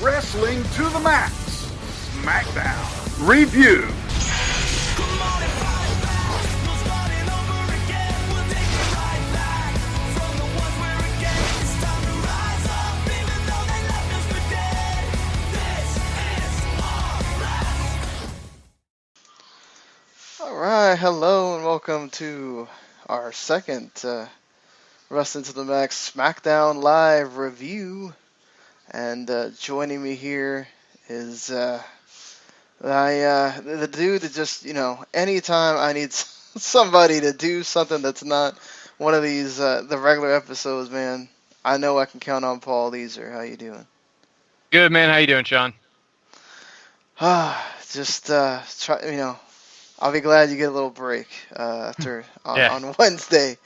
Wrestling to the Max, Smackdown Review. Alright, hello and welcome to our second Wrestling to the Max SmackDown Live review. And joining me here is the dude that just, anytime I need somebody to do something that's not one of these, the regular episodes, man, I know I can count on Paul Leeser. How you doing? Good, man. How you doing, Sean? Just, I'll be glad you get a little break after on Wednesday.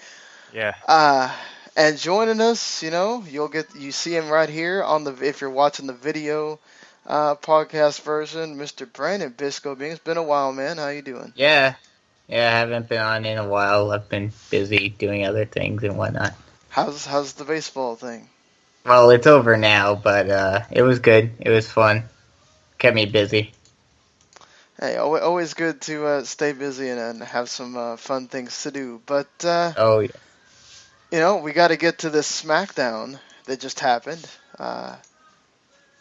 Yeah. And joining us, you see him right here on if you're watching the video podcast version, Mr. Brandon Biskobing. It's been a while, man. How you doing? Yeah, I haven't been on in a while. I've been busy doing other things and whatnot. How's the baseball thing? Well, it's over now, but it was good. It was fun. Kept me busy. Hey, always good to stay busy and have some fun things to do. But oh yeah. We got to get to this SmackDown that just happened.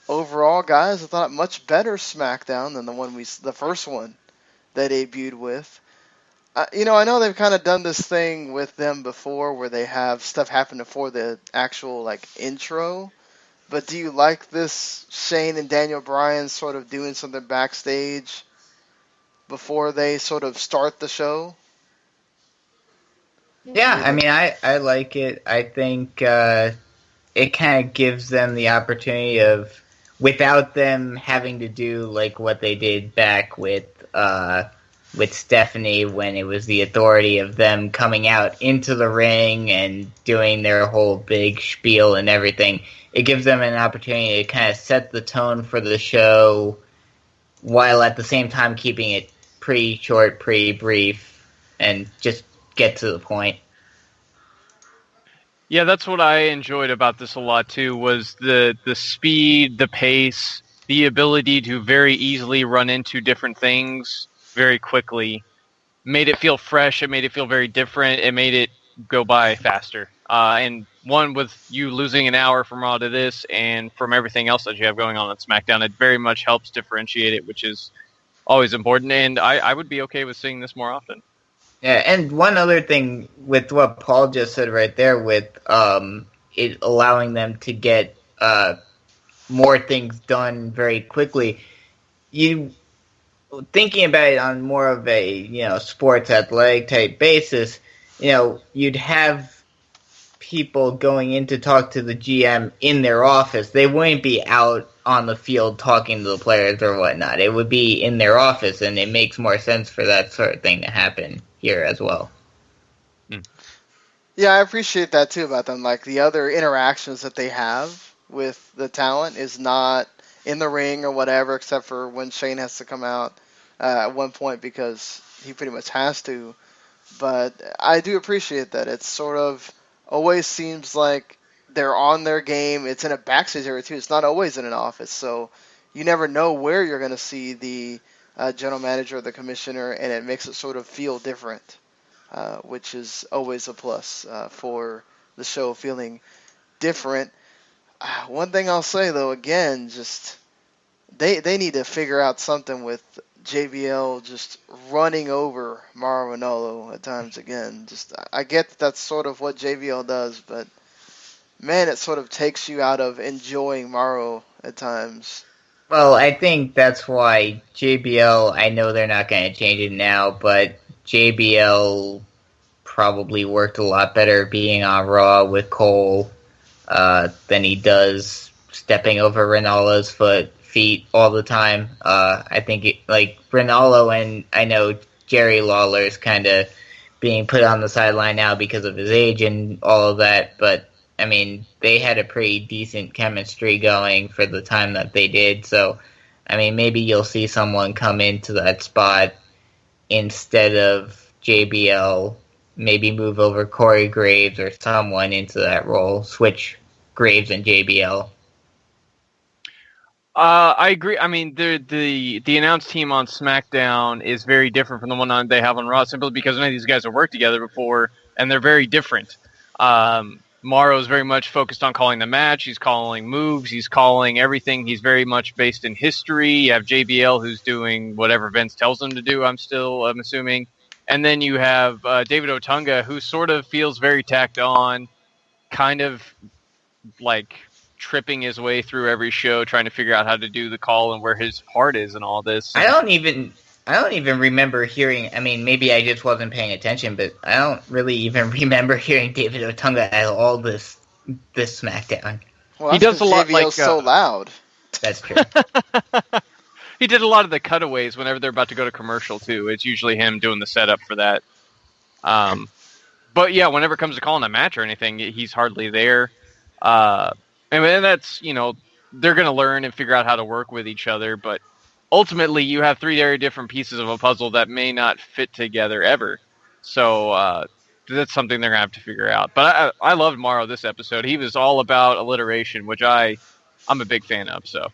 Overall, guys, I thought much better SmackDown than the first one they debuted with. I know they've kind of done this thing with them before where they have stuff happen before the actual intro. But do you like this Shane and Daniel Bryan sort of doing something backstage before they sort of start the show? Yeah, I mean, I like it. I think it kind of gives them the opportunity of, without them having to do like what they did back with Stephanie when it was the authority of them coming out into the ring and doing their whole big spiel and everything. It gives them an opportunity to kind of set the tone for the show while at the same time keeping it pretty short, pretty brief, and just get to the point. Yeah, that's what I enjoyed about this a lot too, was the speed, the pace, the ability to very easily run into different things very quickly. Made it feel fresh, it made it feel very different, it made it go by faster. And one, with you losing an hour from Raw to this and from everything else that you have going on SmackDown, it very much helps differentiate it, which is always important, and I would be okay with seeing this more often. Yeah, and one other thing with what Paul just said right there, with it allowing them to get more things done very quickly. You thinking about it on more of a sports athletic type basis, you'd have people going in to talk to the GM in their office. They wouldn't be out on the field talking to the players or whatnot. It would be in their office, and it makes more sense for that sort of thing to happen here as well. Yeah, I appreciate that too about them. Like, the other interactions that they have with the talent is not in the ring or whatever, except for when Shane has to come out at one point because he pretty much has to. But I do appreciate that. It's sort of always seems like they're on their game. It's in a backstage area too. It's not always in an office, so you never know where you're going to see the general manager or the commissioner, and it makes it sort of feel different, which is always a plus for the show feeling different. One thing I'll say though, again, just they need to figure out something with JBL just running over Mauro Ranallo at times again. Just I get that's sort of what JBL does, but man, it sort of takes you out of enjoying Mauro at times. Well, I think that's why JBL, I know they're not going to change it now, but JBL probably worked a lot better being on Raw with Cole than he does stepping over Ranallo's feet all the time. I think Ranallo, and I know Jerry Lawler's kind of being put on the sideline now because of his age and all of that, but I mean, they had a pretty decent chemistry going for the time that they did, so I mean, maybe you'll see someone come into that spot instead of JBL, maybe move over Corey Graves or someone into that role, switch Graves and JBL. I agree. I mean, the announced team on SmackDown is very different from the one they have on Raw, simply because none of these guys have worked together before, and they're very different. Morrow is very much focused on calling the match. He's calling moves. He's calling everything. He's very much based in history. You have JBL, who's doing whatever Vince tells him to do. I'm assuming, and then you have David Otunga, who sort of feels very tacked on, kind of like tripping his way through every show, trying to figure out how to do the call and where his part is and all this. I don't even remember hearing. I mean, maybe I just wasn't paying attention, but I don't really even remember hearing David Otunga at all this SmackDown. Well, he does a lot JBL's like so loud. That's true. He did a lot of the cutaways whenever they're about to go to commercial too. It's usually him doing the setup for that. But yeah, whenever it comes to calling a match or anything, he's hardly there. And that's, they're going to learn and figure out how to work with each other, but ultimately you have three very different pieces of a puzzle that may not fit together ever. So that's something they're going to have to figure out. But I loved Morrow this episode. He was all about alliteration, which I'm a big fan of. So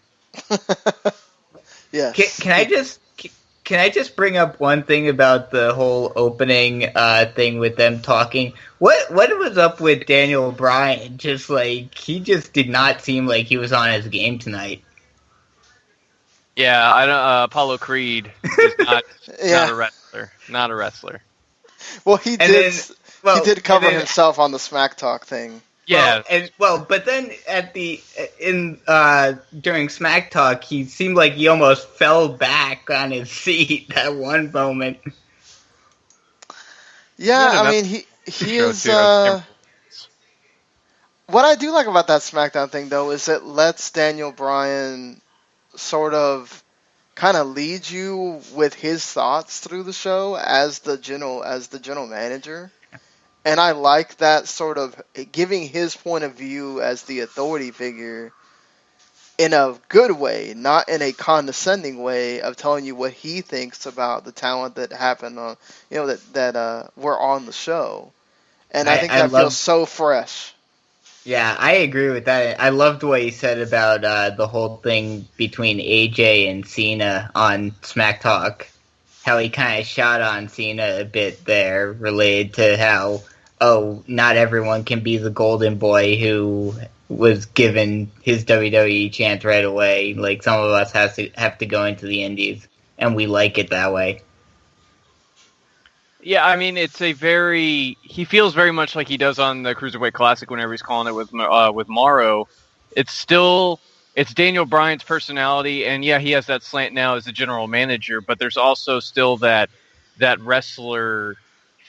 yes. Can I just bring up one thing about the whole opening thing with them talking? What was up with Daniel Bryan? Just like, he just did not seem like he was on his game tonight. yeah, I don't. Apollo Creed is not Yeah. not a wrestler. Not a wrestler. Well, he And did. then- he did cover and then- himself on the Smack Talk thing. Yeah, But then during Smack Talk, he seemed like he almost fell back on his seat at one moment. Yeah, Yeah, I mean, he show is. too. What I do like about that SmackDown thing, though, is it lets Daniel Bryan sort of kind of lead you with his thoughts through the show as the general manager. And I like that sort of giving his point of view as the authority figure in a good way, not in a condescending way of telling you what he thinks about the talent that happened on, that were on the show. And I think that feels so fresh. Yeah, I agree with that. I loved what he said about the whole thing between AJ and Cena on Smack Talk. How he kind of shot on Cena a bit there, related to how, not everyone can be the golden boy who was given his WWE chance right away. Like, some of us have to go into the indies, and we like it that way. Yeah, I mean, he feels very much like he does on the Cruiserweight Classic whenever he's calling it with Morrow. It's Daniel Bryan's personality, and yeah, he has that slant now as the general manager, but there's also still that wrestler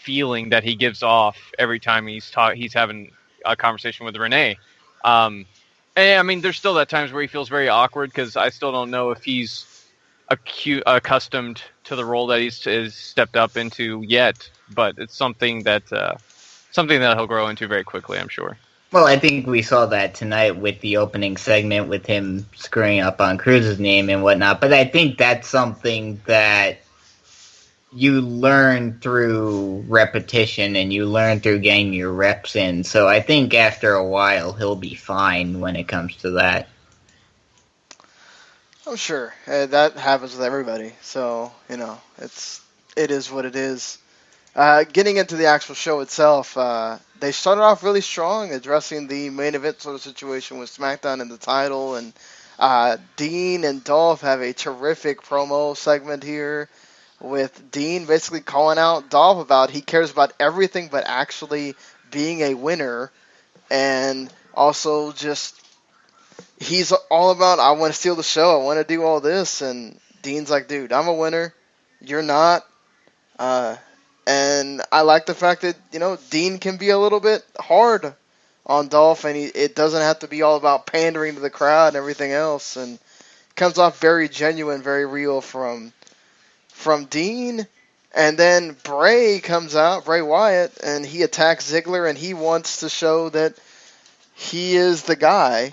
feeling that he gives off every time he's having a conversation with Renee. And I mean, there's still that times where he feels very awkward, because I still don't know if he's accustomed to the role that he's stepped up into yet, but it's something that he'll grow into very quickly, I'm sure. Well, I think we saw that tonight with the opening segment with him screwing up on Cruz's name and whatnot, but I think that's something that you learn through repetition and you learn through getting your reps in, so I think after a while he'll be fine when it comes to that. Oh, sure. That happens with everybody. So, it is what it is. Getting into the actual show itself, they started off really strong, addressing the main event sort of situation with SmackDown and the title. And Dean and Dolph have a terrific promo segment here, with Dean basically calling out Dolph about he cares about everything but actually being a winner. And also just, he's all about, I want to steal the show, I want to do all this, and Dean's like, dude, I'm a winner, you're not. And I like the fact that, Dean can be a little bit hard on Dolph, and it doesn't have to be all about pandering to the crowd and everything else, and it comes off very genuine, very real from Dean. And then Bray comes out, Bray Wyatt, and he attacks Ziggler, and he wants to show that he is the guy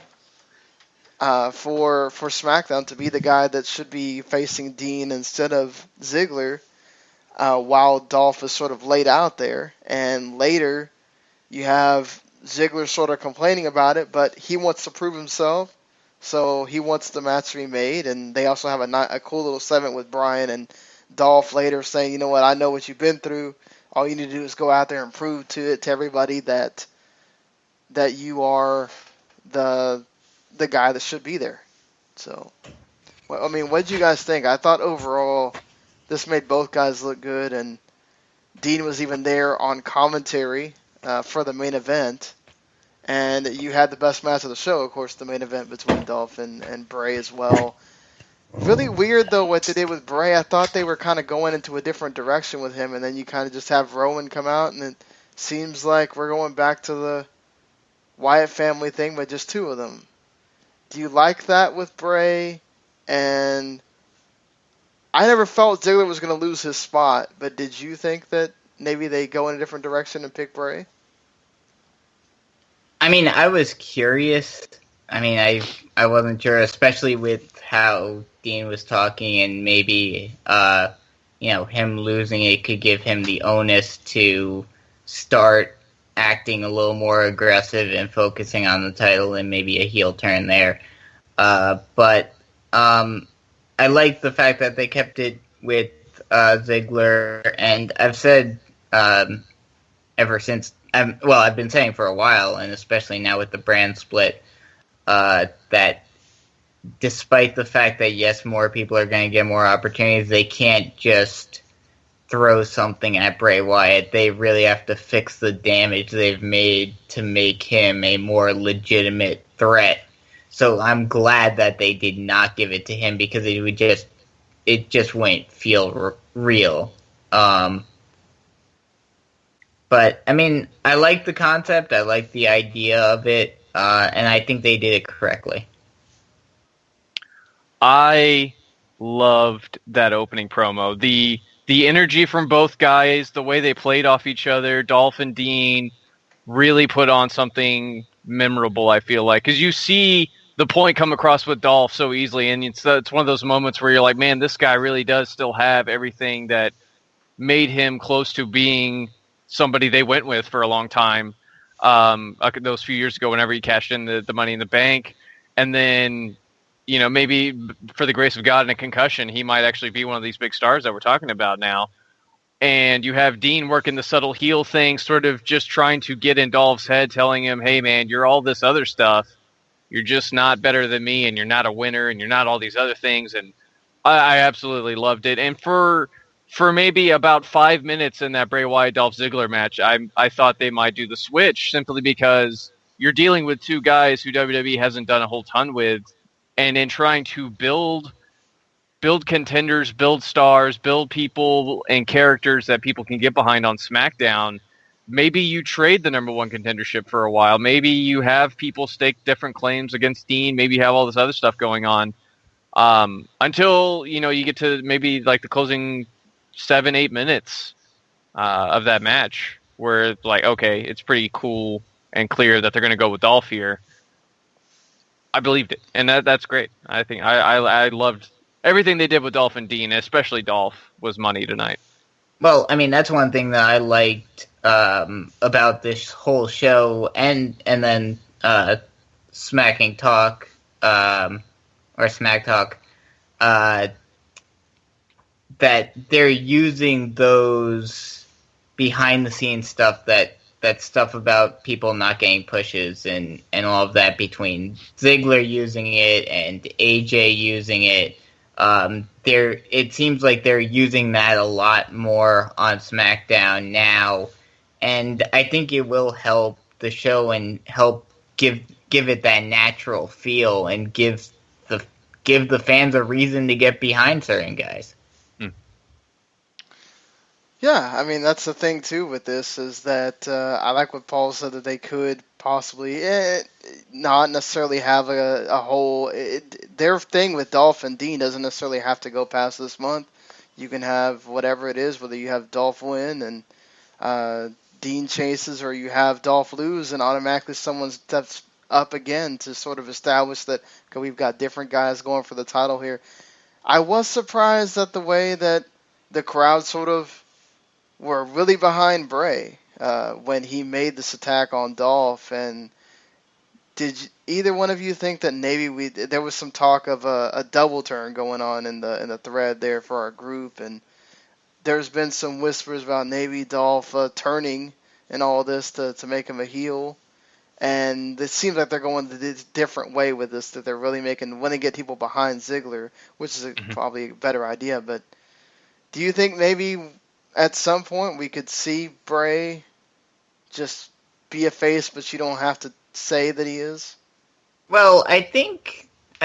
for SmackDown, to be the guy that should be facing Dean instead of Ziggler, while Dolph is sort of laid out there. And later, you have Ziggler sort of complaining about it, but he wants to prove himself, So he wants the match to be made, and they also have a cool little segment with Bryan and Dolph later saying, you know what, I know what you've been through. All you need to do is go out there and prove to everybody that you are the guy that should be there. So, I mean, what did you guys think? I thought overall this made both guys look good, and Dean was even there on commentary for the main event. And you had the best match of the show, of course, the main event between Dolph and Bray as well. Really weird, though, what they did with Bray. I thought they were kind of going into a different direction with him, and then you kind of just have Rowan come out, and it seems like we're going back to the Wyatt family thing, but just two of them. Do you like that with Bray? And I never felt Ziggler was going to lose his spot, but did you think that maybe they go in a different direction and pick Bray? I mean, I was curious. I mean, I wasn't sure, especially with how Dean was talking, and maybe him losing it could give him the onus to start acting a little more aggressive and focusing on the title, and maybe a heel turn there. But I like the fact that they kept it with Ziggler, and I've said ever since. I've been saying for a while, and especially now with the brand split, that despite the fact that, yes, more people are going to get more opportunities, they can't just throw something at Bray Wyatt. They really have to fix the damage they've made to make him a more legitimate threat. So I'm glad that they did not give it to him, because it just wouldn't feel real. But, I mean, I like the concept, I like the idea of it, and I think they did it correctly. I loved that opening promo. The energy from both guys, the way they played off each other, Dolph and Dean really put on something memorable, I feel like. Because you see the point come across with Dolph so easily, and it's one of those moments where you're like, man, this guy really does still have everything that made him close to being somebody they went with for a long time. Those few years ago, whenever he cashed in the Money in the Bank, and then, maybe for the grace of God and a concussion, he might actually be one of these big stars that we're talking about now. And you have Dean working the subtle heel thing, sort of just trying to get in Dolph's head, telling him, hey man, you're all this other stuff. You're just not better than me, and you're not a winner, and you're not all these other things. And I absolutely loved it. And for maybe about 5 minutes in that Bray Wyatt-Dolph Ziggler match, I thought they might do the switch, simply because you're dealing with two guys who WWE hasn't done a whole ton with, and in trying to build contenders, build stars, build people and characters that people can get behind on SmackDown, maybe you trade the number one contendership for a while. Maybe you have people stake different claims against Dean. Maybe you have all this other stuff going on. Until, you get to maybe like the closing 7-8 minutes of that match, where it's like, okay, it's pretty cool and clear that they're going to go with Dolph here. I believed it, and that's great. I think I loved everything they did with Dolph and Dean, especially Dolph was money tonight. Well, I mean, that's one thing that I liked about this whole show, and then Smacking Talk, or Smack Talk, that they're using those behind-the-scenes stuff, that stuff about people not getting pushes and all of that, between Ziggler using it and AJ using it. It seems like they're using that a lot more on SmackDown now, and I think it will help the show and help give it that natural feel, and give the fans a reason to get behind certain guys. Yeah, I mean, that's the thing, too, with this, is that I like what Paul said, that they could possibly not necessarily have a whole... their thing with Dolph and Dean doesn't necessarily have to go past this month. You can have whatever it is, whether you have Dolph win and Dean chases, or you have Dolph lose and automatically someone steps up again to sort of establish that, okay, we've got different guys going for the title here. I was surprised at the way that the crowd sort of were really behind Bray when he made this attack on Dolph, and either one of you think that maybe there was some talk of a double turn going on in the thread there for our group, and there's been some whispers about maybe Dolph turning and all this to make him a heel. And it seems like they're going a different way with this, that they're really want to get people behind Ziggler, which is probably a better idea. But do you think maybe at some point we could see Bray just be a face, but you don't have to say that he is? Well, I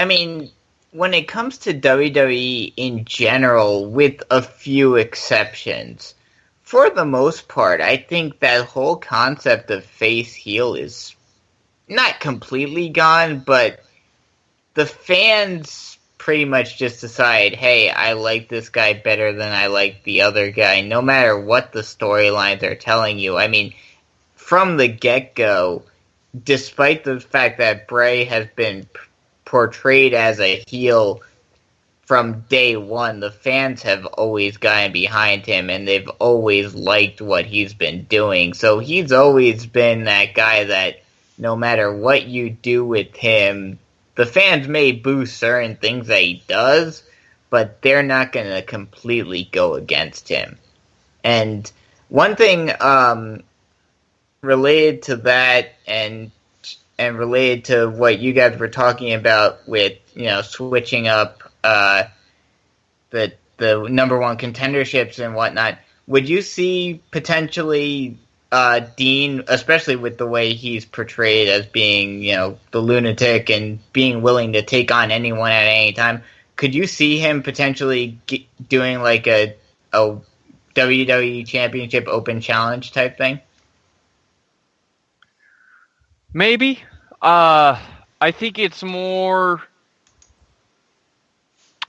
mean, when it comes to WWE in general, with a few exceptions, for the most part, I think that whole concept of face heel is not completely gone, but the fans pretty much just decide, hey, I like this guy better than I like the other guy, no matter what the storylines are telling you. I mean, from the get-go, despite the fact that Bray has been portrayed as a heel from day one, the fans have always gotten behind him, and they've always liked what he's been doing. So he's always been that guy that no matter what you do with him, the fans may boo certain things that he does, but they're not going to completely go against him. And one thing related to that and related to what you guys were talking about with, switching up the number one contenderships and whatnot, would you see potentially Dean, especially with the way he's portrayed as being, the lunatic and being willing to take on anyone at any time, could you see him potentially doing like a WWE Championship Open Challenge type thing? Maybe. I think it's more...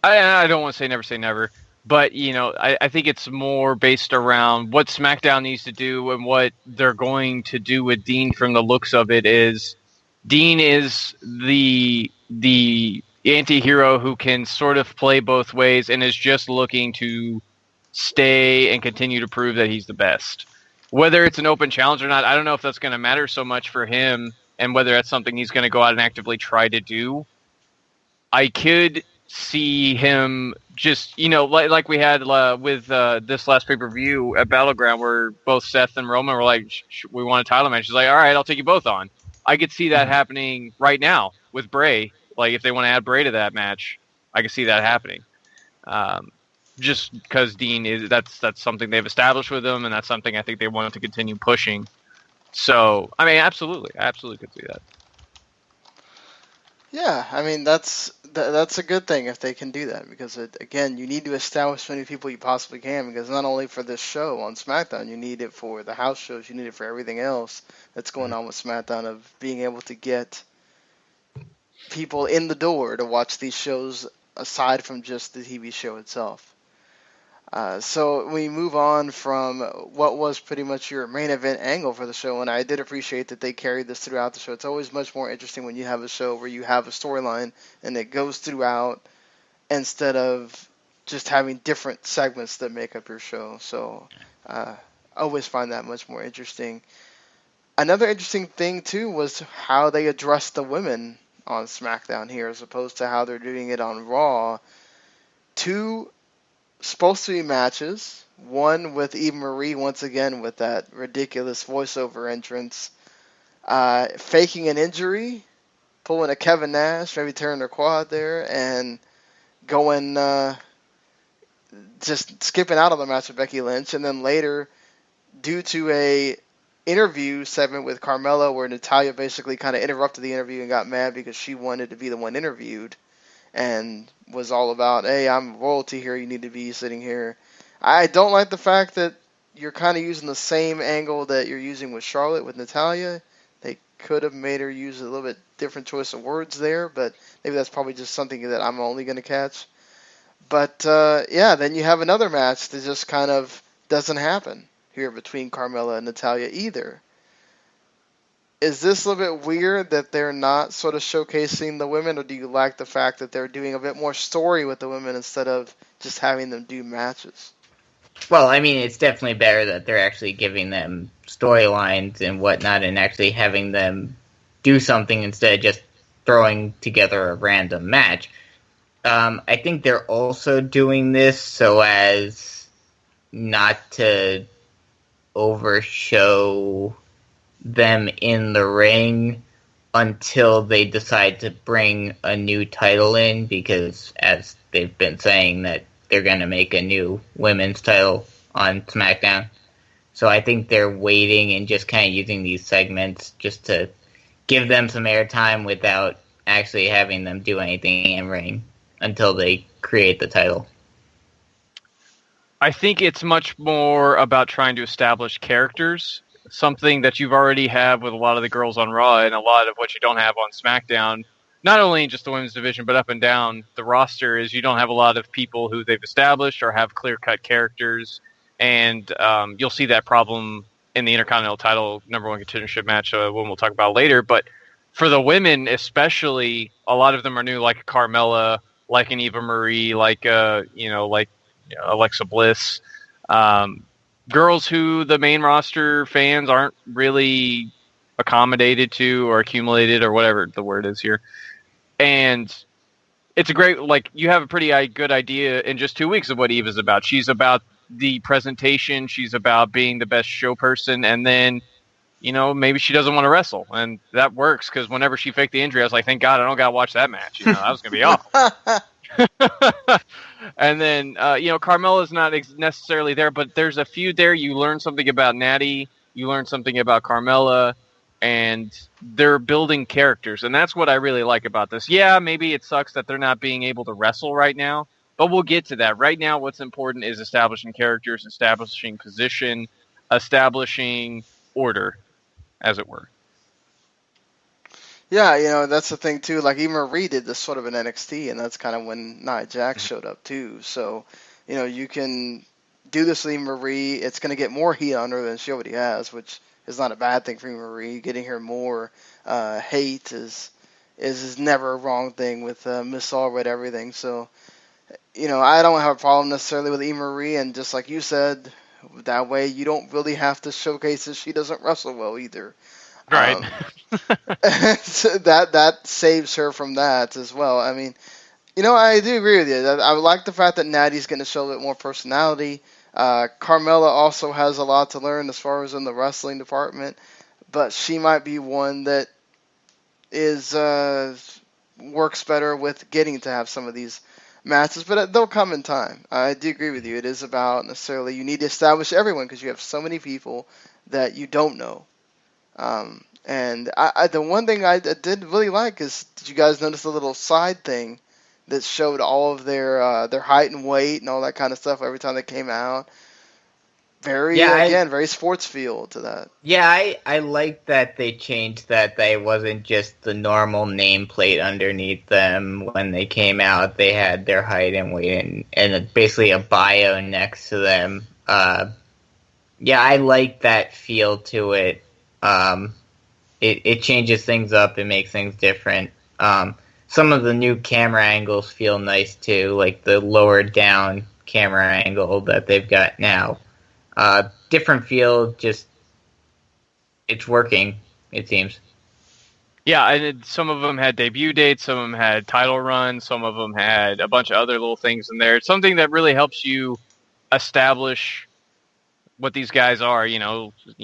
I don't want to say never, but, I think it's more based around what SmackDown needs to do and what they're going to do with Dean. From the looks of it, is Dean is the anti-hero who can sort of play both ways and is just looking to stay and continue to prove that he's the best. Whether it's an open challenge or not, I don't know if that's going to matter so much for him, and whether that's something he's going to go out and actively try to do. I could see him just, like we had with this last pay-per-view at Battleground, where both Seth and Roman were like, we want a title match. He's like, all right, I'll take you both on. I could see that happening right now with Bray. Like, if they want to add Bray to that match, I could see that happening. Just because Dean is, that's something they've established with him, and that's something I think they want to continue pushing. So, I mean, absolutely. I absolutely could see that. Yeah, I mean, that's a good thing if they can do that, because, again, you need to establish as many people you possibly can, because not only for this show on SmackDown, you need it for the house shows, you need it for everything else that's going on with SmackDown, of being able to get people in the door to watch these shows aside from just the TV show itself. So we move on from what was pretty much your main event angle for the show, and I did appreciate that they carried this throughout the show. It's always much more interesting when you have a show where you have a storyline and it goes throughout, instead of just having different segments that make up your show. So I always find that much more interesting. Another interesting thing, too, was how they addressed the women on SmackDown here, as opposed to how they're doing it on Raw. Two supposed to be matches, one with Eva Marie once again with that ridiculous voiceover entrance, faking an injury, pulling a Kevin Nash, maybe tearing their quad there, and going just skipping out of the match with Becky Lynch. And then later, due to a interview segment with Carmella where Natalya basically kind of interrupted the interview and got mad because she wanted to be the one interviewed, and was all about, hey, I'm royalty here, you need to be sitting here. I don't like the fact that you're kind of using the same angle that you're using with Charlotte, with Natalya. They could have made her use a little bit different choice of words there, but maybe that's probably just something that I'm only going to catch. But, yeah, then you have another match that just kind of doesn't happen here between Carmella and Natalya either. Is this a little bit weird that they're not sort of showcasing the women, or do you like the fact that they're doing a bit more story with the women instead of just having them do matches? Well, I mean, it's definitely better that they're actually giving them storylines and whatnot, and actually having them do something instead of just throwing together a random match. I think they're also doing this so as not to overshow them in the ring until they decide to bring a new title in, because as they've been saying that they're going to make a new women's title on SmackDown. So I think they're waiting and just kind of using these segments just to give them some airtime without actually having them do anything in ring until they create the title. I think it's much more about trying to establish characters, something that you've already have with a lot of the girls on Raw and a lot of what you don't have on SmackDown. Not only in just the women's division, but up and down the roster is you don't have a lot of people who they've established or have clear-cut characters, and you'll see that problem in the Intercontinental title number one contendership match, one we'll talk about later. But for the women especially, a lot of them are new, like a Carmella, like an Eva Marie, like Alexa Bliss, girls who the main roster fans aren't really accommodated to or accumulated or whatever the word is here. And it's a great, you have a pretty good idea in just 2 weeks of what Eva's about. She's about the presentation. She's about being the best show person. And then, maybe she doesn't want to wrestle. And that works because whenever she faked the injury, I was like, thank God I don't got to watch that match. That was going to be awful. And then, Carmella's not necessarily there, but there's a feud there. You learn something about Natty. You learn something about Carmella. And they're building characters. And that's what I really like about this. Yeah, maybe it sucks that they're not being able to wrestle right now. But we'll get to that. Right now, what's important is establishing characters, establishing position, establishing order, as it were. Yeah, that's the thing too. Like even Marie did this sort of in NXT, and that's kind of when Nia Jax showed up too. So, you can do this with Eva Marie. It's going to get more heat on her than she already has, which is not a bad thing for Eva Marie. Getting her more hate is never a wrong thing with Miss All Red everything. So, I don't have a problem necessarily with Eva Marie, and just like you said, that way you don't really have to showcase that she doesn't wrestle well either. Right. So that saves her from that as well. I mean, I do agree with you. I like the fact that Natty's going to show a bit more personality. Carmella also has a lot to learn as far as in the wrestling department, but she might be one that is works better with getting to have some of these matches, but they'll come in time. I do agree with you. It is about necessarily you need to establish everyone because you have so many people that you don't know. And the one thing I did really like is, did you guys notice the little side thing that showed all of their height and weight and all that kind of stuff every time they came out? Very sports feel to that. Yeah, I like that they changed that. They wasn't just the normal nameplate underneath them when they came out. They had their height and weight and basically a bio next to them. Yeah, I like that feel to it. It changes things up. It makes things different. Some of the new camera angles feel nice too, like the lower down camera angle that they've got now. Different feel, just it's working, it seems. Yeah, and some of them had debut dates, some of them had title runs, some of them had a bunch of other little things in there. It's something that really helps you establish what these guys are.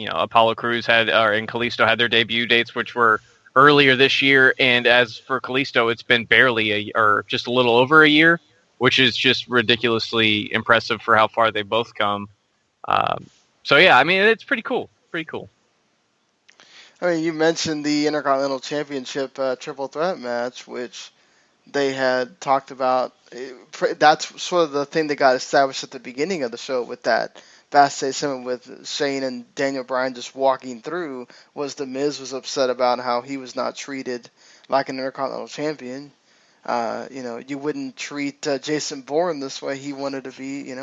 Apollo Crews and Kalisto had their debut dates, which were earlier this year, and as for Kalisto, it's been barely or just a little over a year, which is just ridiculously impressive for how far they've both come. So yeah, I mean, it's pretty cool. Pretty cool. I mean, you mentioned the Intercontinental Championship triple threat match, which they had talked about. That's sort of the thing that got established at the beginning of the show with that backstage segment with Shane and Daniel Bryan just walking through. Was The Miz was upset about how he was not treated like an Intercontinental Champion. You wouldn't treat Jason Bourne this way. He wanted to be,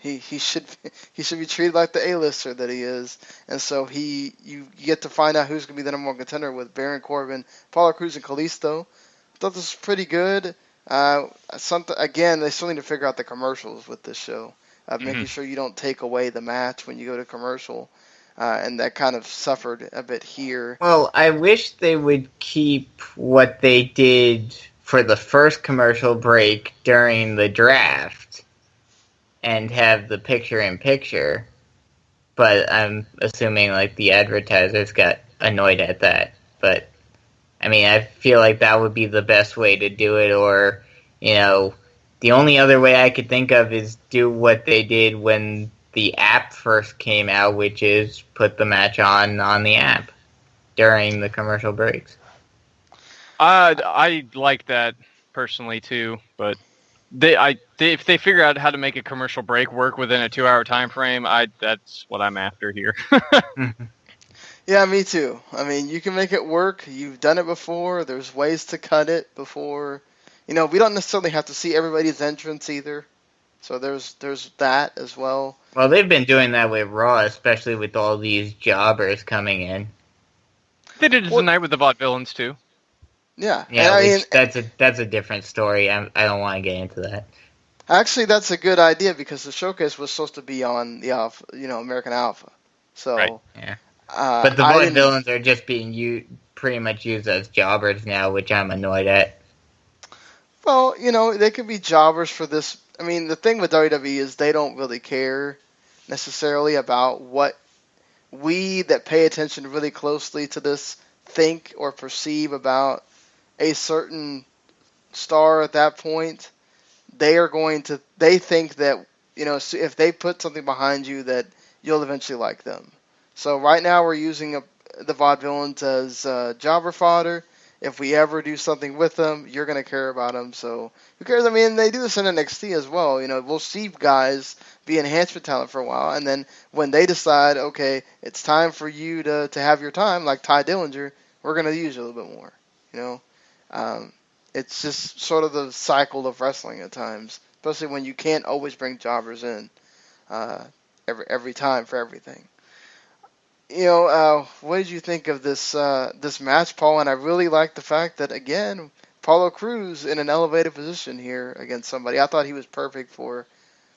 He should be treated like the A-lister that he is, and so you get to find out who's gonna be the number one contender with Baron Corbin, Apollo Crews, and Kalisto. I thought this was pretty good. Again, they still need to figure out the commercials with this show, making sure you don't take away the match when you go to commercial. and that kind of suffered a bit here. Well, I wish they would keep what they did for the first commercial break during the draft and have the picture-in-picture, but I'm assuming like the advertisers got annoyed at that. But I mean, I feel like that would be the best way to do it, or the only other way I could think of is do what they did when the app first came out, which is put the match on the app during the commercial breaks. I like that personally too, but if they figure out how to make a commercial break work within a 2-hour time frame, that's what I'm after here. Yeah, me too. I mean, you can make it work. You've done it before. There's ways to cut it before. We don't necessarily have to see everybody's entrance either. So there's that as well. Well, they've been doing that with Raw, especially with all these jobbers coming in. They did it tonight with the Vaudevillains too. Yeah. Yeah, that's a different story. I don't want to get into that. Actually, that's a good idea because the showcase was supposed to be on the Alpha, American Alpha. So. Right. Yeah. But the Vaudevillains are just being pretty much used as jobbers now, which I'm annoyed at. Well, they could be jobbers for this. I mean, the thing with WWE is they don't really care necessarily about what we that pay attention really closely to this think or perceive about a certain star at that point. They think that, if they put something behind you that you'll eventually like them. So right now we're using the Vaudevillains as jobber fodder. If we ever do something with them, you're going to care about them. So who cares? I mean, they do this in NXT as well. We'll see guys be enhancement talent for a while, and then when they decide, okay, it's time for you to have your time, like Ty Dillinger, we're going to use you a little bit more. It's just sort of the cycle of wrestling at times, especially when you can't always bring jobbers in every time for everything. What did you think of this match, Paul? And I really like the fact that, again, Apollo Crews in an elevated position here against somebody. I thought he was perfect for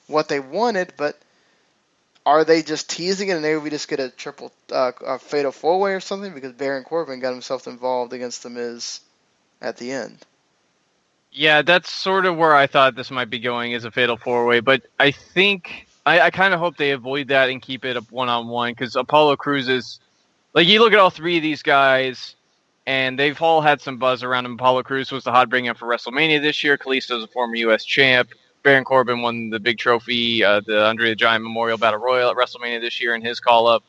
what they wanted, but are they just teasing it and maybe we just get a fatal 4-way or something? Because Baron Corbin got himself involved against The Miz at the end. Yeah, that's sort of where I thought this might be going, as a fatal 4-way, but I think... I kind of hope they avoid that and keep it a one-on-one, because Apollo Crews is... Like, you look at all three of these guys, and they've all had some buzz around them. Apollo Crews was the hot bring-up for WrestleMania this year. Kalisto's a former U.S. champ. Baron Corbin won the big trophy, the Andre the Giant Memorial Battle Royal at WrestleMania this year in his call-up.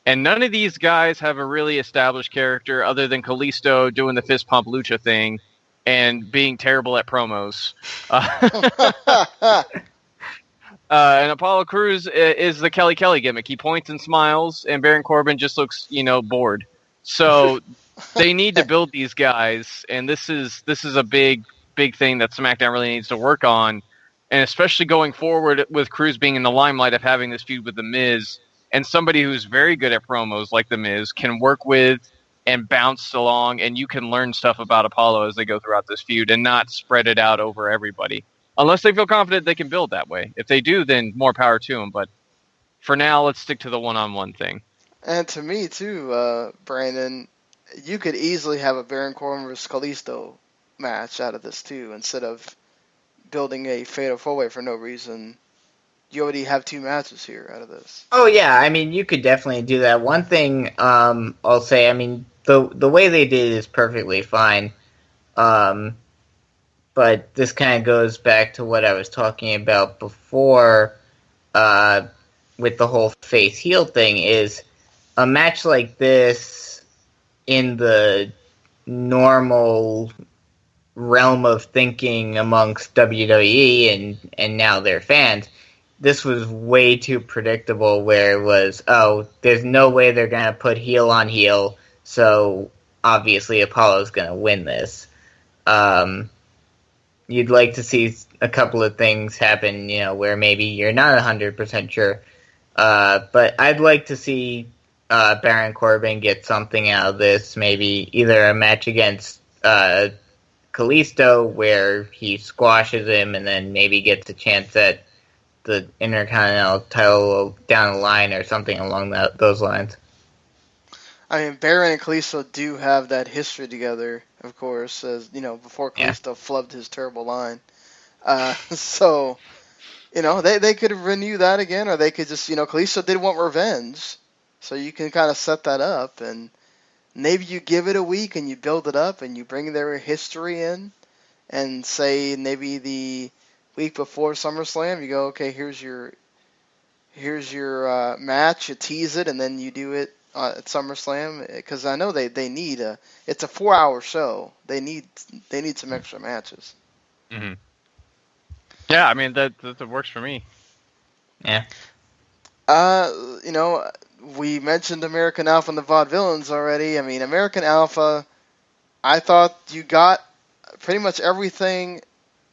And none of these guys have a really established character other than Kalisto doing the fist pump lucha thing and being terrible at promos. And Apollo Crews is the Kelly Kelly gimmick. He points and smiles, and Baron Corbin just looks, bored. So they need to build these guys, and this is a big thing that SmackDown really needs to work on, and especially going forward with Crews being in the limelight of having this feud with The Miz, and somebody who's very good at promos like The Miz can work with and bounce along, and you can learn stuff about Apollo as they go throughout this feud and not spread it out over everybody. Unless they feel confident they can build that way. If they do, then more power to them. But for now, let's stick to the one-on-one thing. And to me, too, Brandon, you could easily have a Baron Corbin versus Kalisto match out of this, too, instead of building a fatal 4-way for no reason. You already have 2 matches here out of this. Oh, yeah. I mean, you could definitely do that. One thing I'll say, I mean, the way they did it is perfectly fine. But this kind of goes back to what I was talking about before with the whole face-heel thing, is a match like this in the normal realm of thinking amongst WWE and now their fans, this was way too predictable, where it was, there's no way they're going to put heel on heel, so obviously Apollo's going to win this. You'd like to see a couple of things happen, where maybe you're not 100% sure. But I'd like to see Baron Corbin get something out of this, maybe either a match against Kalisto where he squashes him and then maybe gets a chance at the Intercontinental title down the line or something along those lines. I mean, Baron and Kalisto do have that history together, of course, as before Kalisto flubbed his terrible line. So, they could renew that again, or they could just, Kalisto did want revenge, so you can kind of set that up, and maybe you give it a week and you build it up and you bring their history in, and say maybe the week before SummerSlam, you go, okay, here's your match, you tease it, and then you do it at SummerSlam, because I know they need it's a 4-hour show. They need some extra matches. Mm-hmm. Yeah, I mean that works for me. Yeah. We mentioned American Alpha and the Vaudevillains already. I mean, American Alpha, I thought you got pretty much everything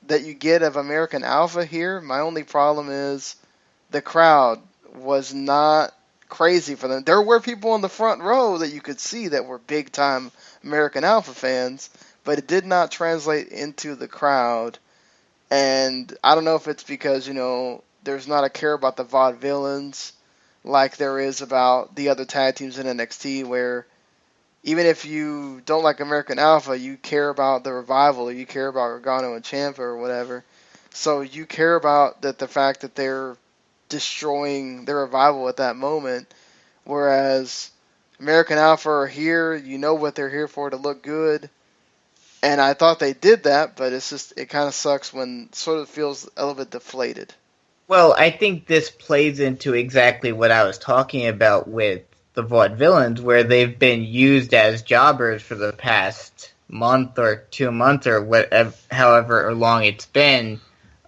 that you get of American Alpha here. My only problem is the crowd was not crazy for them. There were people in the front row that you could see that were big time American Alpha fans, but it did not translate into the crowd. And I don't know if it's because, there's not a care about the Vaudevillains like there is about the other tag teams in NXT, where even if you don't like American Alpha, you care about the Revival, or you care about Gargano and Ciampa or whatever. So you care about the fact that they're destroying the Revival at that moment, whereas American Alpha are here, what they're here for, to look good. And I thought they did that, but it kind of sucks when it sort of feels a little bit deflated. Well, I think this plays into exactly what I was talking about with the Vaudevillains, where they've been used as jobbers for the past month or 2 months or whatever, however long it's been.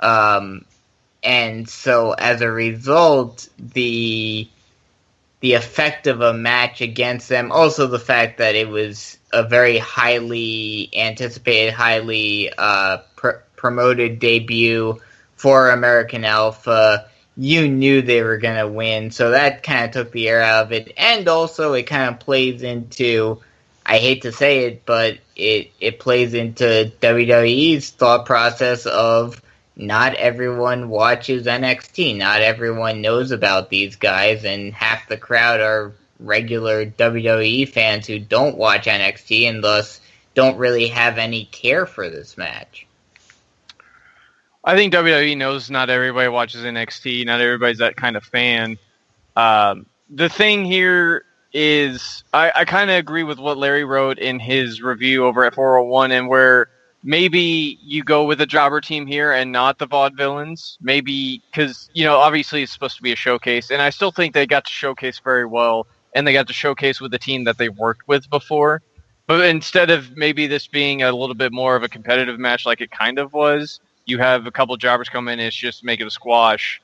And so as a result, the effect of a match against them, also the fact that it was a very highly anticipated, highly promoted debut for American Alpha, you knew they were going to win, so that kind of took the air out of it. And also it kind of plays into, I hate to say it, but it plays into WWE's thought process of not everyone watches NXT, not everyone knows about these guys, and half the crowd are regular WWE fans who don't watch NXT and thus don't really have any care for this match. I think WWE knows not everybody watches NXT. Not everybody's that kind of fan. The thing here is, I kind of agree with what Larry wrote in his review over at 401, and where maybe you go with a jobber team here and not the Vaudevillains. Maybe because, obviously it's supposed to be a showcase, and I still think they got to showcase very well, and they got to showcase with a team that they've worked with before. But instead of maybe this being a little bit more of a competitive match like it kind of was, you have a couple jobbers come in and it's just make it a squash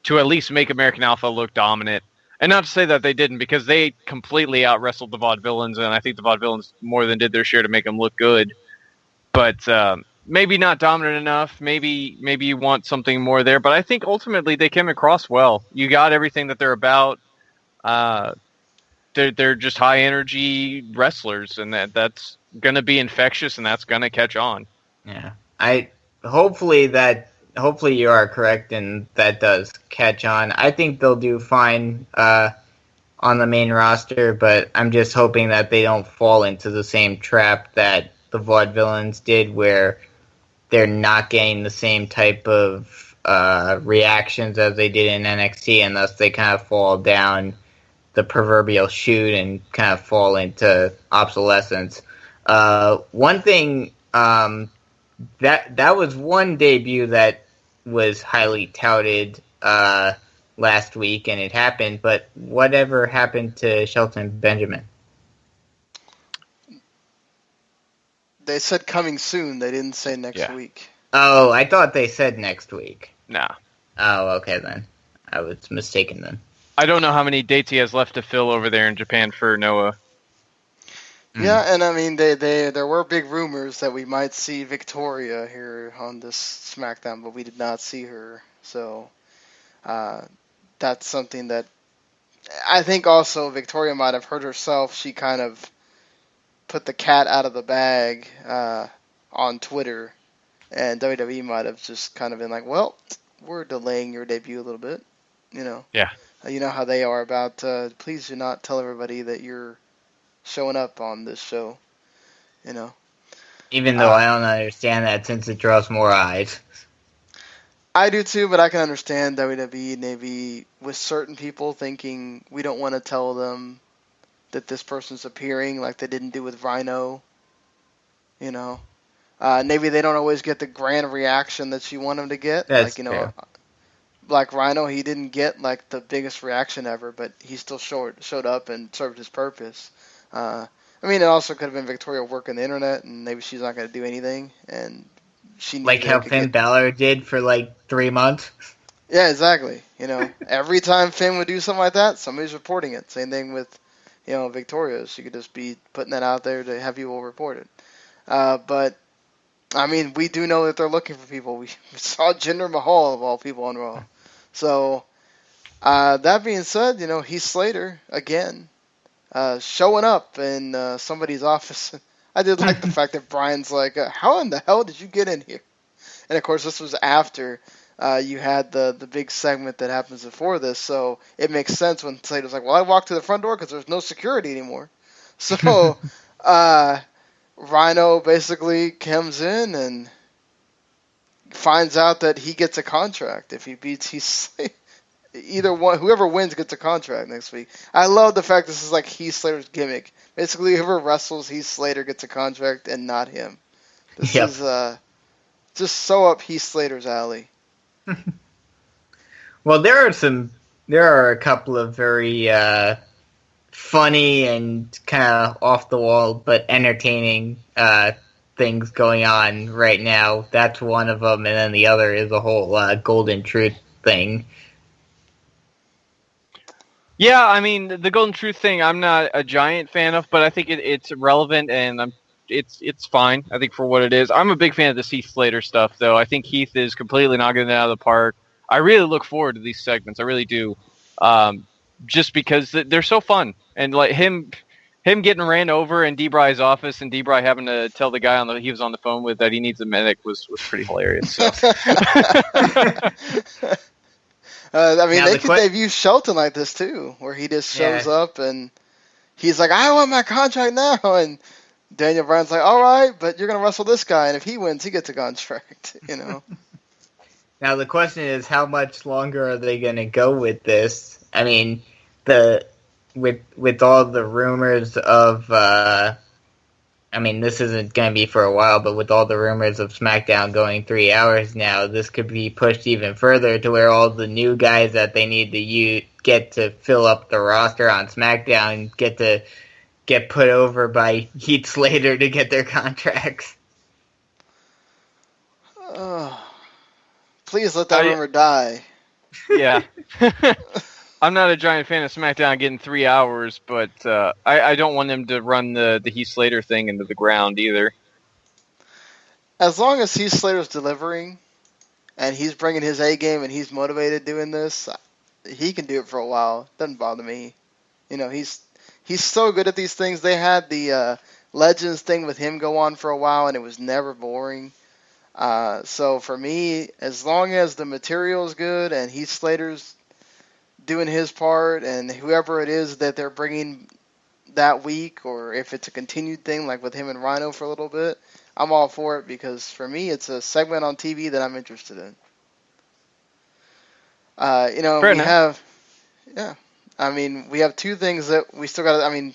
to at least make American Alpha look dominant. And not to say that they didn't, because they completely out-wrestled the Vaudevillains, and I think the Vaudevillains more than did their share to make them look good. But maybe not dominant enough. Maybe you want something more there. But I think ultimately they came across well. You got everything that they're about. They're just high-energy wrestlers, and that's going to be infectious, and that's going to catch on. Yeah. Hopefully you are correct and that does catch on. I think they'll do fine on the main roster, but I'm just hoping that they don't fall into the same trap that the Vaudevillains did, where they're not getting the same type of reactions as they did in NXT, and thus they kind of fall down the proverbial chute and kind of fall into obsolescence. One thing... That was one debut that was highly touted last week, and it happened, but whatever happened to Shelton Benjamin? They said coming soon. They didn't say next week. Oh, I thought they said next week. Nah. Oh, okay then. I was mistaken then. I don't know how many dates he has left to fill over there in Japan for Noah. Yeah, and I mean, there were big rumors that we might see Victoria here on this SmackDown, but we did not see her. So that's something that I think also Victoria might have hurt herself. She kind of put the cat out of the bag on Twitter, and WWE might have just kind of been like, well, we're delaying your debut a little bit. You know. Yeah. You know how they are about, please do not tell everybody that you're showing up on this show. You know. Even though I don't understand that since it draws more eyes. I do too, but I can understand WWE maybe with certain people thinking we don't want to tell them that this person's appearing like they didn't do with Rhino. You know. Maybe they don't always get the grand reaction that you want them to get. That's like, you know, fair. like Rhino, he didn't get like the biggest reaction ever, but he still showed up and served his purpose. I mean, it also could have been Victoria working the internet, and maybe she's not going to do anything, and she Like how Finn Balor did for like 3 months. Yeah, exactly. You know, every time Finn would do something like that, somebody's reporting it. Same thing with, you know, Victoria. She could just be putting that out there to have people report it. But I mean, we do know that they're looking for people. We saw Jinder Mahal of all people on Raw. So, that being said, you know, Heath Slater, again, showing up in somebody's office. I did like the fact that Brian's like, how in the hell did you get in here? And, of course, this was after you had the big segment that happens before this. So it makes sense when Slater's like, well, I walked to the front door because there's no security anymore. So Rhino basically comes in and finds out that he gets a contract if he beats Heath Slater. Either one, whoever wins gets a contract next week. I love the fact this is like Heath Slater's gimmick. Basically, whoever wrestles Heath Slater gets a contract and not him. This is just so up Heath Slater's alley. Well, there are a couple of very funny and kind of off the wall but entertaining things going on right now. That's one of them, and then the other is a whole Golden Truth thing. Yeah, I mean, the Golden Truth thing, I'm not a giant fan of, but I think it's relevant and it's fine, I think, for what it is. I'm a big fan of the Heath Slater stuff, though. I think Heath is completely knocking it out of the park. I really look forward to these segments. I really do. Just because they're so fun. And like him getting ran over in D-Bry's office and D-Bry having to tell the guy he was on the phone with that he needs a medic was pretty hilarious. So. I mean, they could debut Shelton like this, too, where he just shows up and he's like, I want my contract now. And Daniel Bryan's like, all right, but you're going to wrestle this guy. And if he wins, he gets a contract, you know. Now, the question is, how much longer are they going to go with this? I mean, with all the rumors of... I mean, this isn't going to be for a while, but with all the rumors of SmackDown going 3 hours now, this could be pushed even further to where all the new guys that they need to get to fill up the roster on SmackDown get put over by Heath Slater to get their contracts. Please let that rumor die. Yeah. I'm not a giant fan of SmackDown getting 3 hours, but I don't want them to run the Heath Slater thing into the ground either. As long as Heath Slater's delivering, and he's bringing his A game, and he's motivated doing this, he can do it for a while. Doesn't bother me. You know, he's so good at these things. They had the Legends thing with him go on for a while, and it was never boring. So for me, as long as the material is good and Heath Slater's doing his part, and whoever it is that they're bringing that week, or if it's a continued thing like with him and Rhino for a little bit, I'm all for it, because for me it's a segment on TV that I'm interested in. You know, Fair we enough. we have two things that we still got. I mean,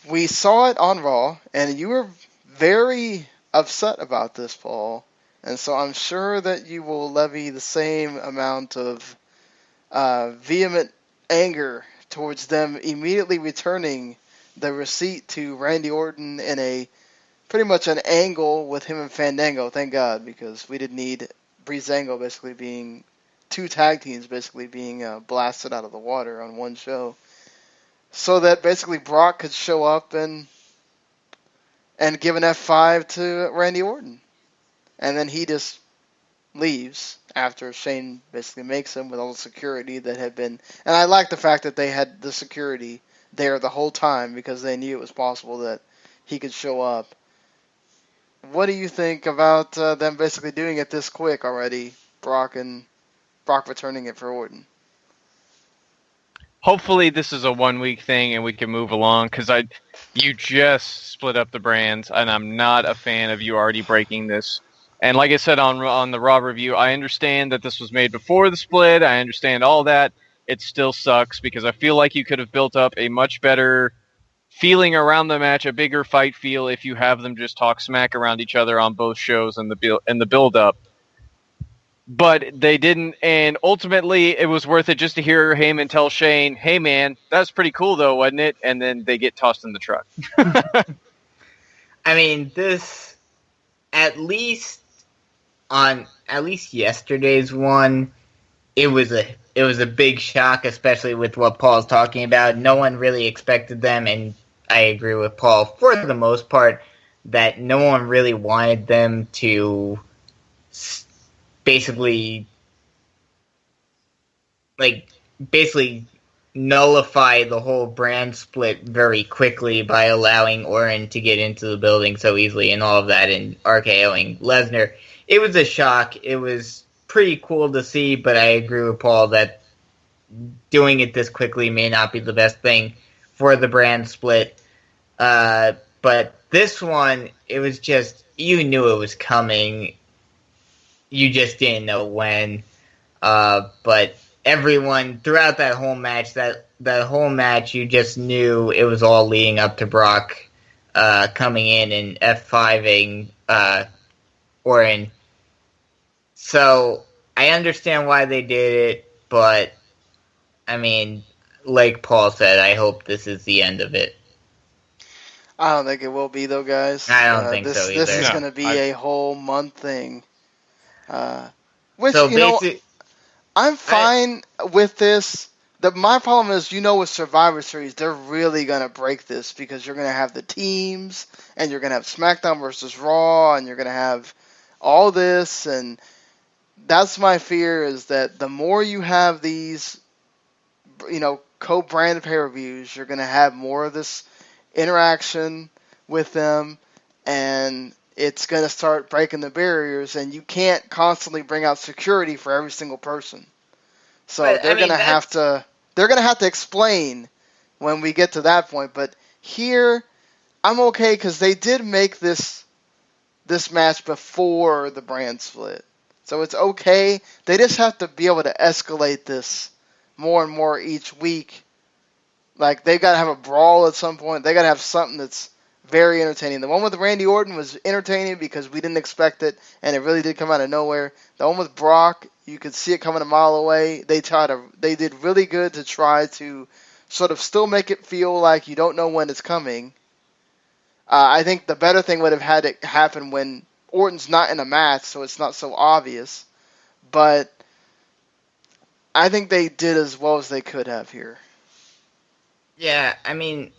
we saw it on Raw, and you were very upset about this, Paul, and so I'm sure that you will levy the same amount of vehement anger towards them immediately returning the receipt to Randy Orton in a pretty much an angle with him and Fandango. Thank God, because we didn't need Breezango basically being two tag teams basically being blasted out of the water on one show, so that basically Brock could show up and give an F5 to Randy Orton, and then he just leaves after Shane basically makes him with all the security that had been. And I like the fact that they had the security there the whole time, because they knew it was possible that he could show up. What do you think about them basically doing it this quick already Brock returning it for Orton. Hopefully this is a 1 week thing and we can move along, because you just split up the brands, and I'm not a fan of you already breaking this. And like I said on the Raw review, I understand that this was made before the split. I understand all that. It still sucks because I feel like you could have built up a much better feeling around the match, a bigger fight feel, if you have them just talk smack around each other on both shows and the build up. But they didn't, and ultimately it was worth it just to hear Heyman tell Shane, "Hey man, that's pretty cool though, wasn't it?" And then they get tossed in the truck. I mean, this at least yesterday's one, it was a big shock, especially with what Paul's talking about. No one really expected them, and I agree with Paul for the most part that no one really wanted them to basically nullify the whole brand split very quickly by allowing Orton to get into the building so easily and all of that, and RKOing Lesnar. It was a shock. It was pretty cool to see, but I agree with Paul that doing it this quickly may not be the best thing for the brand split. But this one, it was just, you knew it was coming. You just didn't know when. But everyone, throughout that whole match, you just knew it was all leading up to Brock coming in and F5ing Orton. So I understand why they did it, but I mean, like Paul said, I hope this is the end of it. I don't think it will be, though, guys. I don't think so either. This is going to be a whole month thing. Which, so I'm fine with this. My problem is, with Survivor Series, they're really going to break this because you're going to have the teams, and you're going to have SmackDown versus Raw, and you're going to have all this, and that's my fear, is that the more you have these, co-branded pay-per-views, you're going to have more of this interaction with them, and it's going to start breaking the barriers, and you can't constantly bring out security for every single person. So they're going to have to explain when we get to that point. But here, I'm okay because they did make this match before the brand split. So it's okay. They just have to be able to escalate this more and more each week. Like, they've got to have a brawl at some point. They got to have something that's very entertaining. The one with Randy Orton was entertaining because we didn't expect it, and it really did come out of nowhere. The one with Brock, you could see it coming a mile away. They did really good to try to sort of still make it feel like you don't know when it's coming. I think the better thing would have had it happen when Orton's not in a match, so it's not so obvious. But I think they did as well as they could have here. Yeah, I mean,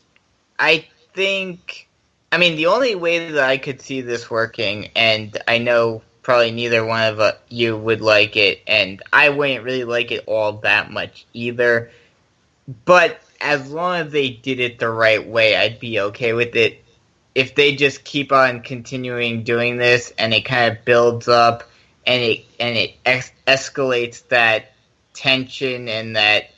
the only way that I could see this working, and I know probably neither one of you would like it, and I wouldn't really like it all that much either, but as long as they did it the right way, I'd be okay with it. If they just keep on continuing doing this, and it kind of builds up, and it escalates that tension and that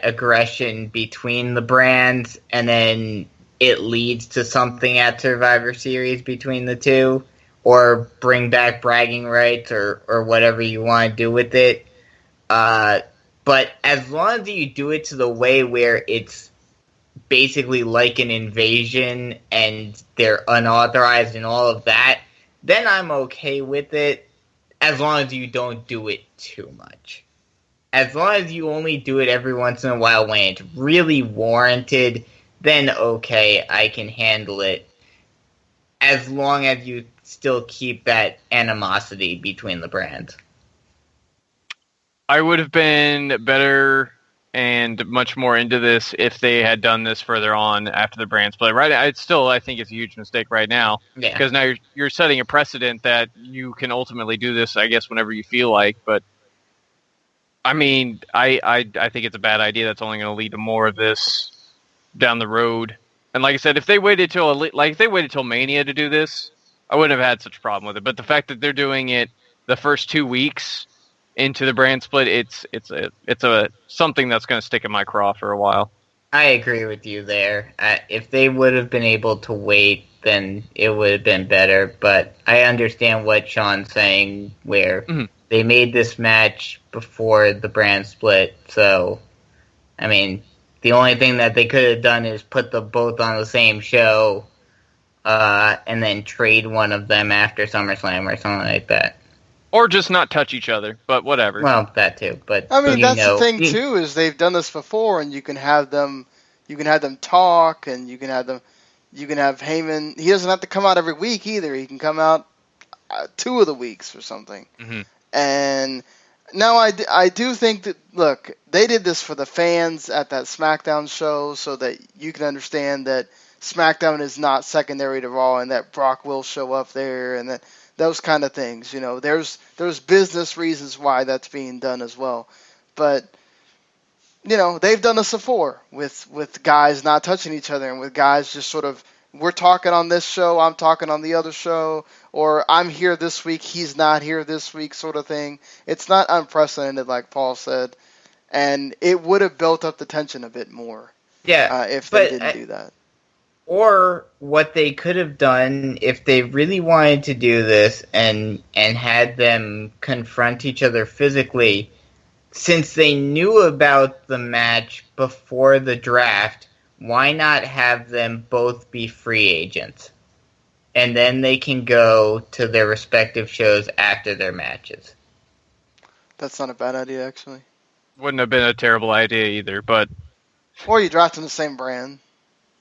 aggression between the brands, and then it leads to something at Survivor Series between the two, or bring back bragging rights, or whatever you want to do with it. But as long as you do it to the way where it's basically like an invasion and they're unauthorized and all of that, then I'm okay with it, as long as you don't do it too much. As long as you only do it every once in a while when it's really warranted, then okay, I can handle it. As long as you still keep that animosity between the brands. I would have been better and much more into this if they had done this further on after the brand split. Right? I think it's a huge mistake right now, because now you're setting a precedent that you can ultimately do this, I guess, whenever you feel like. But I mean, I think it's a bad idea. That's only going to lead to more of this down the road. And like I said, if they waited till Mania to do this, I wouldn't have had such a problem with it. But the fact that they're doing it the first 2 weeks into the brand split, it's a something that's going to stick in my craw for a while. I agree with you there. If they would have been able to wait, then it would have been better. But I understand what Sean's saying, where they made this match before the brand split. So, I mean, the only thing that they could have done is put them both on the same show, and then trade one of them after SummerSlam or something like that. Or just not touch each other, but whatever. Well, that too. But I mean, that's the thing too, is they've done this before, and you can have them talk, and you can have Heyman. He doesn't have to come out every week either. He can come out 2 of the weeks or something. Mm-hmm. And now I do think that, look, they did this for the fans at that SmackDown show, so that you can understand that SmackDown is not secondary to Raw, and that Brock will show up there, and that. Those kind of things, there's business reasons why that's being done as well. But, they've done this before with guys not touching each other, and with guys just sort of, we're talking on this show, I'm talking on the other show, or I'm here this week, he's not here this week sort of thing. It's not unprecedented, like Paul said, and it would have built up the tension a bit more if they didn't do that. Or what they could have done if they really wanted to do this and had them confront each other physically, since they knew about the match before the draft, why not have them both be free agents? And then they can go to their respective shows after their matches. That's not a bad idea, actually. Wouldn't have been a terrible idea either, but... Or you draft in the same brand.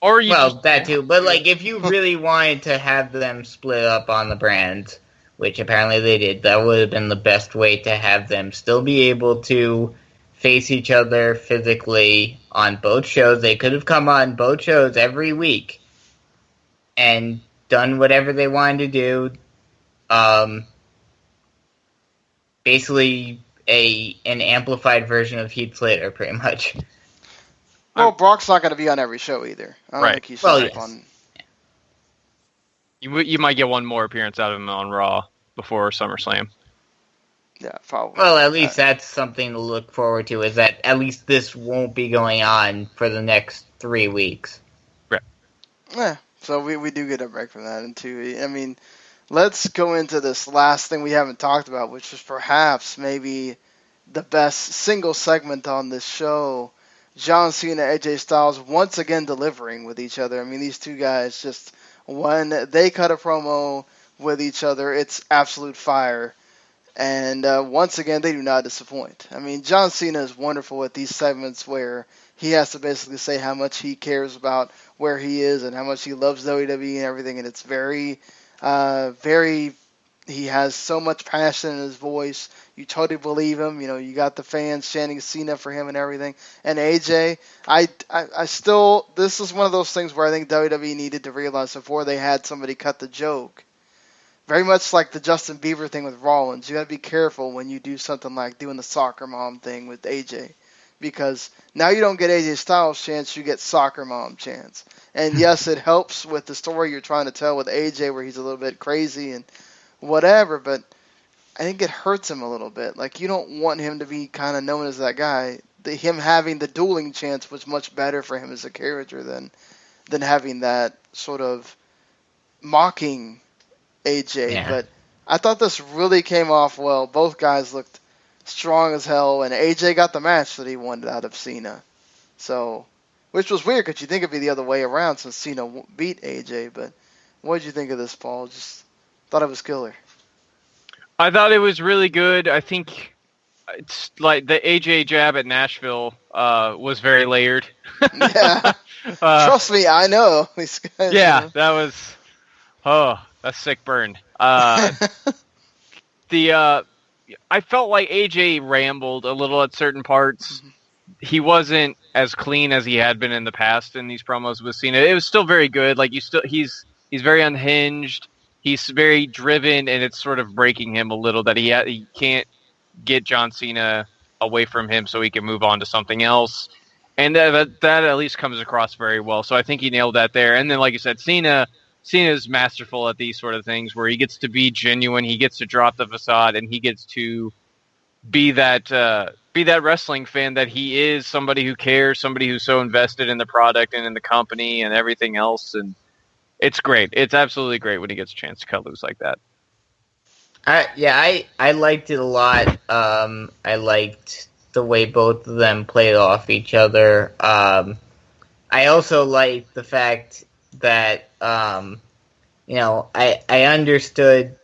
Or you that too. But, if you really wanted to have them split up on the brands, which apparently they did, that would have been the best way to have them still be able to face each other physically on both shows. They could have come on both shows every week and done whatever they wanted to do. Basically, an amplified version of Heath Slater, pretty much. Well, Brock's not going to be on every show either. I don't think he's on. You might get one more appearance out of him on Raw before SummerSlam. Yeah, probably. Well, at least that's something to look forward to, is that at least this won't be going on for the next 3 weeks. Right. Yeah, so we do get a break from that. And two, I mean, let's go into this last thing we haven't talked about, which is perhaps maybe the best single segment on this show. John Cena, AJ Styles once again delivering with each other. I mean, these two guys just, when they cut a promo with each other, it's absolute fire. And once again, they do not disappoint. I mean, John Cena is wonderful at these segments where he has to basically say how much he cares about where he is and how much he loves WWE and everything. And it's very, he has so much passion in his voice. You totally believe him. You got the fans chanting Cena for him and everything. And AJ, I still, this is one of those things where I think WWE needed to realize before they had somebody cut the joke. Very much like the Justin Bieber thing with Rollins. You got to be careful when you do something like doing the soccer mom thing with AJ. Because now you don't get AJ Styles chance, you get soccer mom chance. And yes, it helps with the story you're trying to tell with AJ where he's a little bit crazy and whatever, but I think it hurts him a little bit. Like, you don't want him to be kind of known as that guy. Him having the dueling chance was much better for him as a character than having that sort of mocking AJ. Yeah. But I thought this really came off well. Both guys looked strong as hell, and AJ got the match that he wanted out of Cena. So, which was weird because you think it'd be the other way around since Cena beat AJ. But what did you think of this, Paul? Just thought it was killer. I thought it was really good. I think it's like the AJ jab at Nashville was very layered. Yeah. Trust me, I know. These guys, yeah, that was... Oh, a sick burn. I felt like AJ rambled a little at certain parts. Mm-hmm. He wasn't as clean as he had been in the past in these promos with Cena. It was still very good. Like, he's very unhinged. He's very driven, and it's sort of breaking him a little that he can't get John Cena away from him so he can move on to something else. And that at least comes across very well. So I think he nailed that there. And then, like you said, Cena Cena's masterful at these sort of things where he gets to be genuine, he gets to drop the facade, and he gets to be that wrestling fan that he is, somebody who cares, somebody who's so invested in the product and in the company and everything else. And it's great. It's absolutely great when he gets a chance to cut loose like that. I liked it a lot. I liked the way both of them played off each other. I also liked the fact that, I understood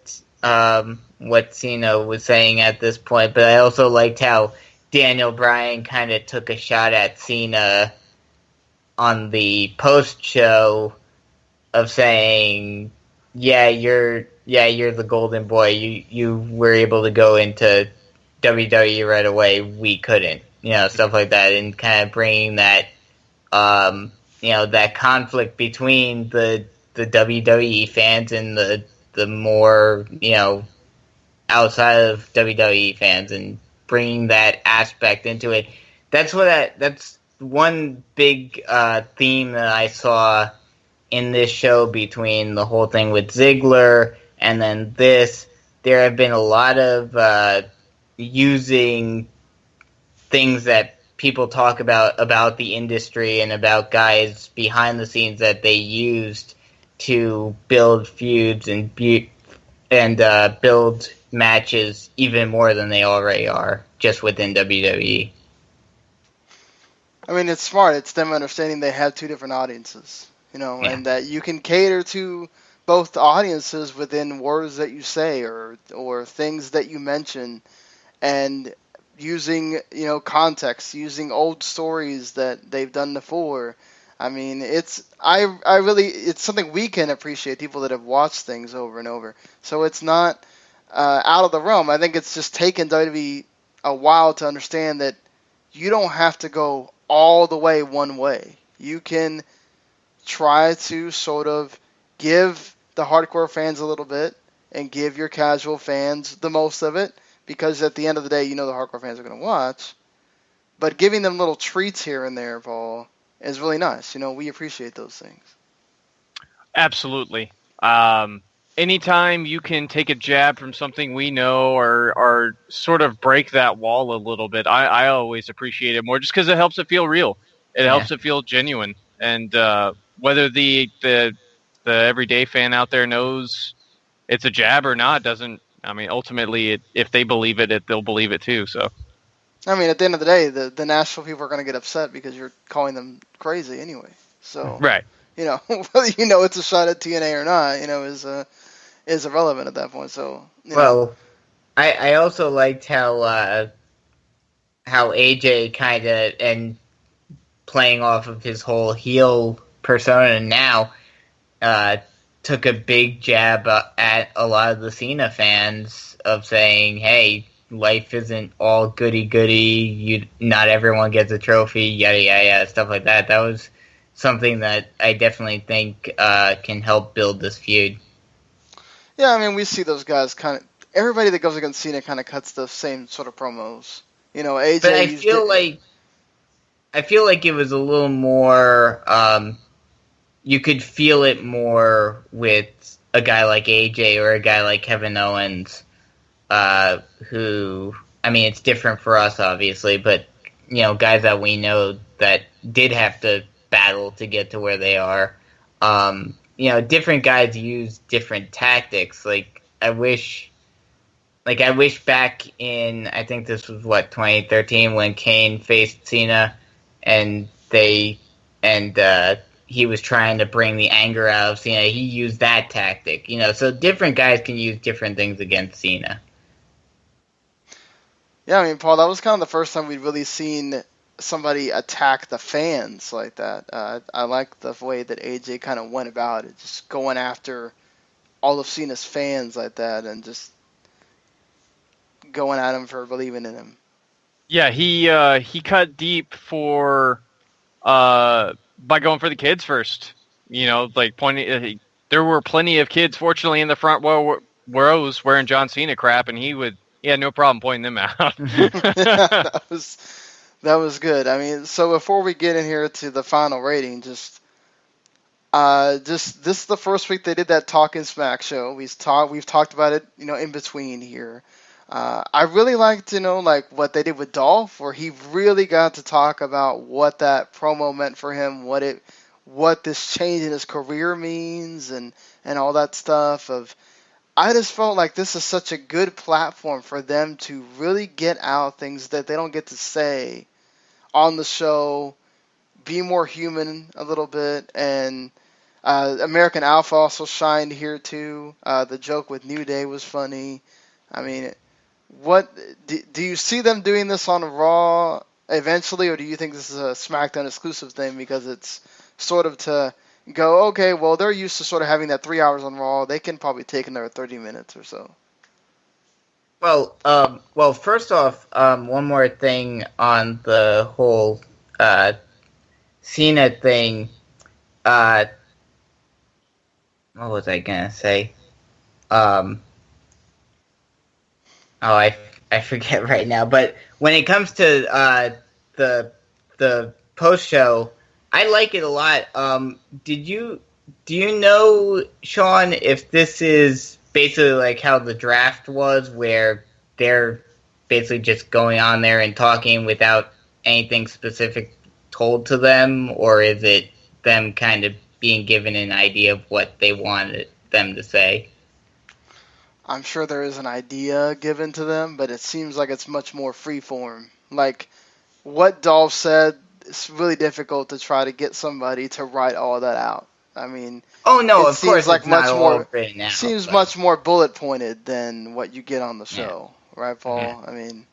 what Cena was saying at this point, but I also liked how Daniel Bryan kind of took a shot at Cena on the post-show of saying, you're the golden boy. You were able to go into WWE right away. We couldn't, stuff like that, and kind of bringing that, that conflict between the WWE fans and the more, outside of WWE fans, and bringing that aspect into it. That's one big theme that I saw in this show between the whole thing with Ziggler and then this. There have been a lot of using things that people talk about the industry and about guys behind the scenes that they used to build feuds and build matches even more than they already are just within WWE. I mean, it's smart. It's them understanding they have two different audiences, and that you can cater to both audiences within words that you say or things that you mention, and using, context, using old stories that they've done before. I mean, it's something we can appreciate, people that have watched things over and over. So it's not out of the realm. I think it's just taken WWE a while to understand that you don't have to go all the way one way. You can try to sort of give the hardcore fans a little bit and give your casual fans the most of it, because at the end of the day, the hardcore fans are going to watch. But giving them little treats here and there, Paul, is really nice. We appreciate those things. Absolutely. Anytime you can take a jab from something we know or sort of break that wall a little bit, I always appreciate it more, just because it helps it feel real. It helps it feel genuine. And whether the everyday fan out there knows it's a jab or not ultimately, if they believe it, they'll believe it too. So, I mean, at the end of the day, the Nashville people are going to get upset because you're calling them crazy anyway. So, right. Whether it's a shot at TNA or not, is irrelevant at that point. So, I also liked how AJ kind of, and playing off of his whole heel persona now, took a big jab at a lot of the Cena fans of saying, hey, life isn't all goody-goody, not everyone gets a trophy, yada, yada, yada, stuff like that. That was something that I definitely think can help build this feud. Yeah, I mean, we see those guys everybody that goes against Cena kind of cuts the same sort of promos. AJ. But I feel like it was a little more. You could feel it more with a guy like AJ or a guy like Kevin Owens, who, I mean, it's different for us, obviously, but, guys that we know that did have to battle to get to where they are. Different guys use different tactics. I wish back in, I think this was 2013, when Kane faced Cena, and he was trying to bring the anger out of Cena. He used that tactic, so different guys can use different things against Cena. Yeah, I mean, Paul, that was kind of the first time we'd really seen somebody attack the fans like that. I like the way that AJ kind of went about it, just going after all of Cena's fans like that, and just going at him for believing in him. Yeah, he cut deep by going for the kids first. Pointing. There were plenty of kids, fortunately, in the front rows wearing John Cena crap, and he had no problem pointing them out. That was good. I mean, so before we get in here to the final rating, Just this is the first week they did that Talk and Smack show. We've talked about it, in between here. I really liked, like what they did with Dolph, where he really got to talk about what that promo meant for him, what this change in his career means, and all that stuff. I just felt like this is such a good platform for them to really get out things that they don't get to say on the show, be more human a little bit, and American Alpha also shined here too. The joke with New Day was funny. I mean, what do you see them doing this on Raw eventually, or do you think this is a SmackDown exclusive thing because it's sort of to go, okay, well, they're used to sort of having that 3 hours on Raw. They can probably take another 30 minutes or so. Well, first off, one more thing on the whole Cena thing. What was I gonna say? I forget right now. But when it comes to the post show, I like it a lot. Do you know, Sean, if this is basically like how the draft was, where they're basically just going on there and talking without anything specific told to them, or is it them kind of being given an idea of what they wanted them to say? I'm sure there is an idea given to them, but it seems like it's much more freeform. Like what Dolph said, it's really difficult to try to get somebody to write all that out. I mean, oh no, it of course, like it's much more written out, seems but much more bullet pointed than what you get on the show, right, Paul? Yeah. I mean,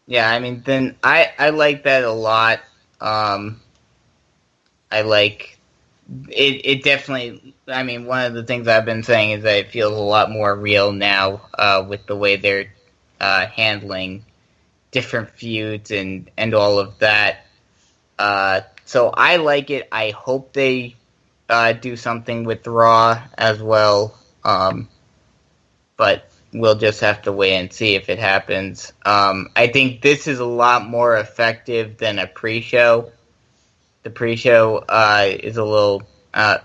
yeah, I mean, then I like that a lot. I like it. It definitely. I mean, one of the things I've been saying is that it feels a lot more real now with the way they're handling different feuds and all of that. So I like it. I hope they do something with Raw as well. But we'll just have to wait and see if it happens. I think this is a lot more effective than a pre-show. The pre-show is a little I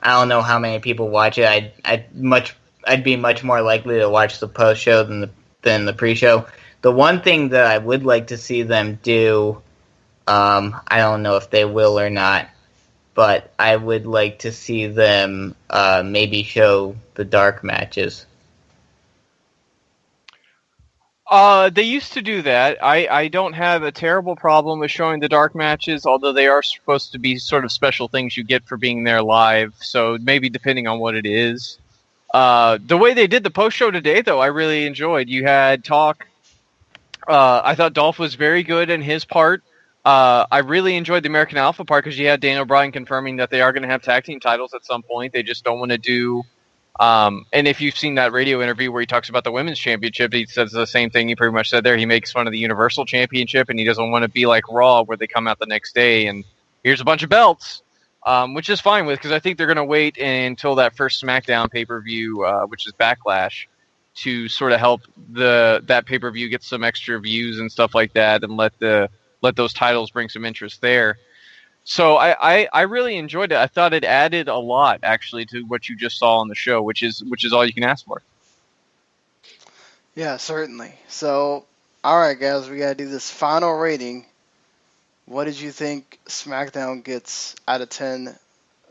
don't know how many people watch it. I'd be much more likely to watch the post-show than the pre-show. The one thing that I would like to see them do, I don't know if they will or not, but I would like to see them maybe show the dark matches. They used to do that. I don't have a terrible problem with showing the dark matches, although they are supposed to be sort of special things you get for being there live, so maybe depending on what it is. The way they did the post-show today, though, I really enjoyed. You had talk. I thought Dolph was very good in his part. I really enjoyed the American Alpha part because you had Daniel Bryan confirming that they are going to have tag team titles at some point. They just don't want to do... and if you've seen that radio interview where he talks about the women's championship, he says the same thing he pretty much said there. He makes fun of the Universal Championship, and he doesn't want to be like Raw, where they come out the next day and here's a bunch of belts, which is fine with, because I think they're going to wait until that first SmackDown pay-per-view, which is Backlash, to sort of help that pay-per-view get some extra views and stuff like that, and let those titles bring some interest there. So I really enjoyed it. I thought it added a lot, actually, to what you just saw on the show, which is all you can ask for. yeah, certainly. So, all right, guys, we got to do this final rating. What did you think SmackDown gets out of 10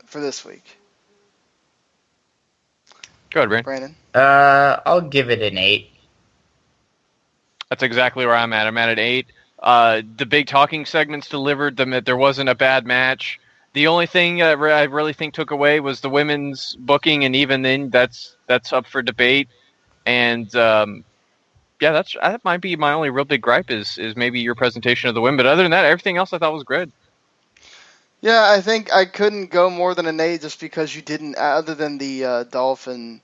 for this week? Go ahead, Brandon. I'll give it an 8. That's exactly where I'm at. I'm at an 8. The big talking segments delivered them. There wasn't a bad match. The only thing I really think took away was the women's booking, and even then, that's up for debate. And that might be my only real big gripe is maybe your presentation of the women. But other than that, everything else I thought was good. Yeah, I think I couldn't go more than an 8 just because you didn't, other than the Dolph and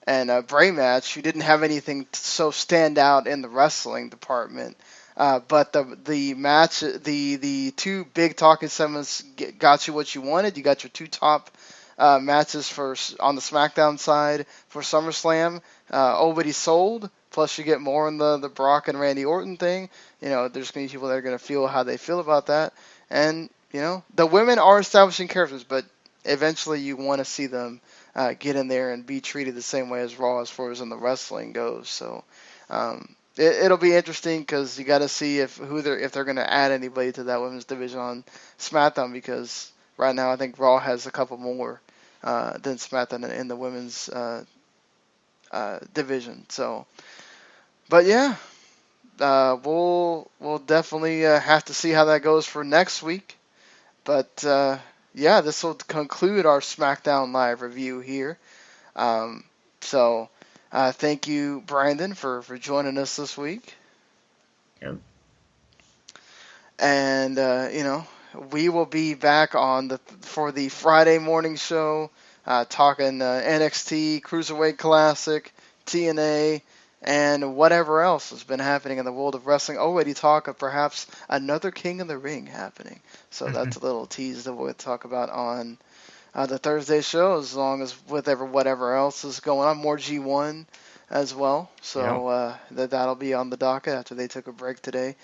Bray match, you didn't have anything so stand out in the wrestling department. But the match, the two big talking segments got you what you wanted. You got your two top matches on the SmackDown side for SummerSlam. Already sold. Plus, you get more in the Brock and Randy Orton thing. There's going to be people that are going to feel how they feel about that. And the women are establishing characters, but eventually you want to see them get in there and be treated the same way as Raw as far as in the wrestling goes. So it'll be interesting because you got to see if they're going to add anybody to that women's division on SmackDown, because right now I think Raw has a couple more than SmackDown in the women's division. So, but yeah. We'll definitely have to see how that goes for next week. But yeah, this will conclude our SmackDown Live review here. So thank you, Brandon, for joining us this week. Yep. And we will be back for the Friday morning show, talking NXT, Cruiserweight Classic, TNA, and whatever else has been happening in the world of wrestling. Already talk of perhaps another King of the Ring happening. So that's a little tease that we'll talk about on the Thursday show, as long as whatever else is going on. More G1 as well. So that'll be on the docket after they took a break today.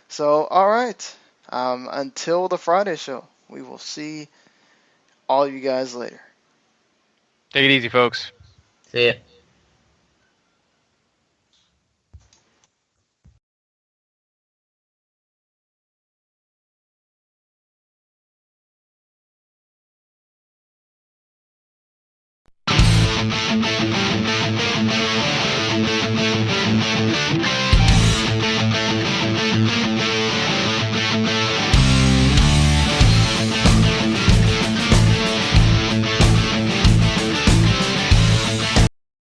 So, all right. Until the Friday show, we will see all you guys later. Take it easy, folks. See ya.